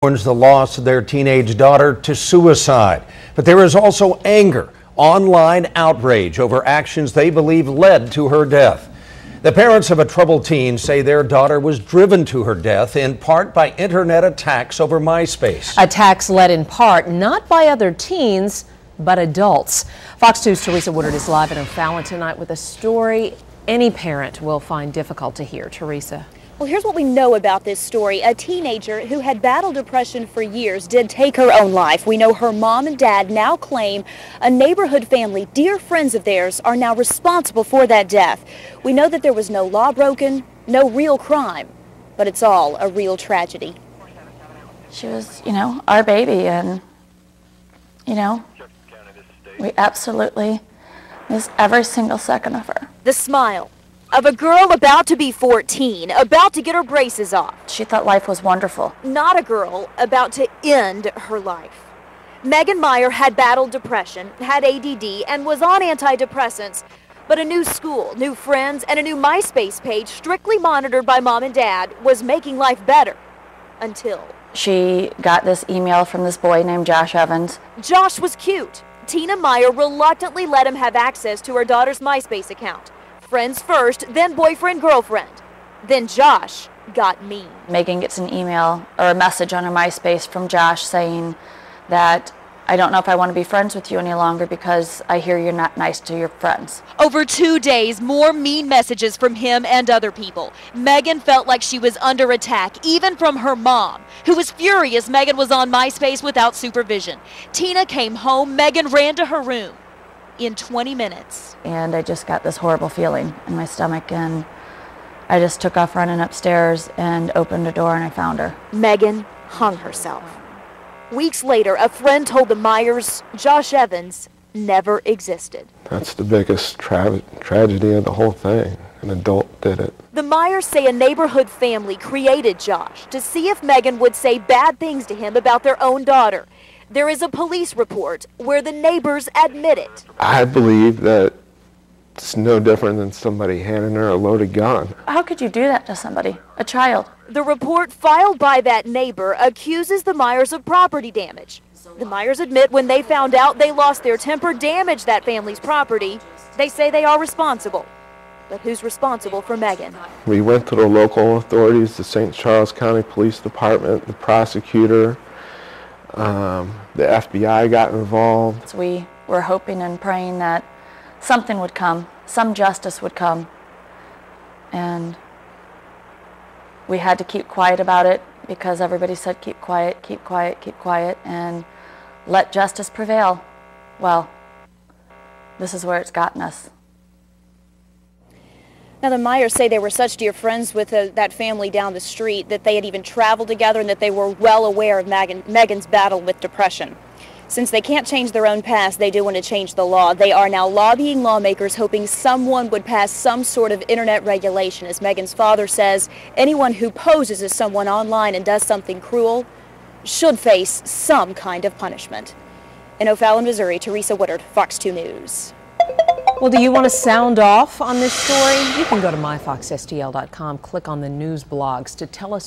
mourns the loss of their teenage daughter to suicide. But there is also anger, online outrage over actions they believe led to her death. The parents of a troubled teen say their daughter was driven to her death in part by internet attacks over MySpace. Attacks led in part not by other teens, but adults. Fox 2's Teresa Woodard is live in O'Fallon tonight with a story any parent will find difficult to hear. Teresa. Well, here's what we know about this story. A teenager who had battled depression for years did take her own life. We know her mom and dad now claim a neighborhood family, dear friends of theirs, are now responsible for that death. We know that there was no law broken, no real crime, but it's all a real tragedy. She was, our baby, and, we absolutely miss every single second of her. The smile of a girl about to be 14, about to get her braces off. She thought life was wonderful. Not a girl about to end her life. Meier had battled depression, had ADD, and was on antidepressants. But a new school, new friends, and a new MySpace page strictly monitored by mom and dad was making life better. Until she got this email from this boy named Josh Evans. Josh was cute. Tina Meier reluctantly let him have access to her daughter's MySpace account. Friends first, then boyfriend, girlfriend. Then Josh got mean. Megan gets an email or a message on her MySpace from Josh saying that, I don't know if I want to be friends with you any longer because I hear you're not nice to your friends. Over 2 days, more mean messages from him and other people. Megan felt like she was under attack, even from her mom, who was furious Megan was on MySpace without supervision. Tina came home, Megan ran to her room. In 20 minutes. And I just got this horrible feeling in my stomach, and I just took off running upstairs and opened the door, and I found her. Megan hung herself. Weeks later, a friend told the Meiers Josh Evans never existed. That's the biggest tragedy of the whole thing. An adult did it. The Meiers say a neighborhood family created Josh to see if Megan would say bad things to him about their own daughter. There is a police report where the neighbors admit it. I believe that it's no different than somebody handing her a loaded gun. How could you do that to somebody, a child? The report filed by that neighbor accuses the Meiers of property damage. The Meiers admit when they found out they lost their temper, damaged that family's property. They say they are responsible. But who's responsible for Megan? We went to the local authorities, the St. Charles County Police Department, the prosecutor. The FBI got involved. So we were hoping and praying that something would come, some justice would come, and we had to keep quiet about it because everybody said keep quiet, keep quiet, keep quiet, and let justice prevail. Well, this is where it's gotten us. Now, the Meiers say they were such dear friends with that family down the street that they had even traveled together and that they were well aware of Megan's battle with depression. Since they can't change their own past, they do want to change the law. They are now lobbying lawmakers, hoping someone would pass some sort of internet regulation. As Megan's father says, anyone who poses as someone online and does something cruel should face some kind of punishment. In O'Fallon, Missouri, Teresa Woodard, Fox 2 News. Well, do you want to sound off on this story? You can go to myfoxstl.com, click on the news blogs to tell us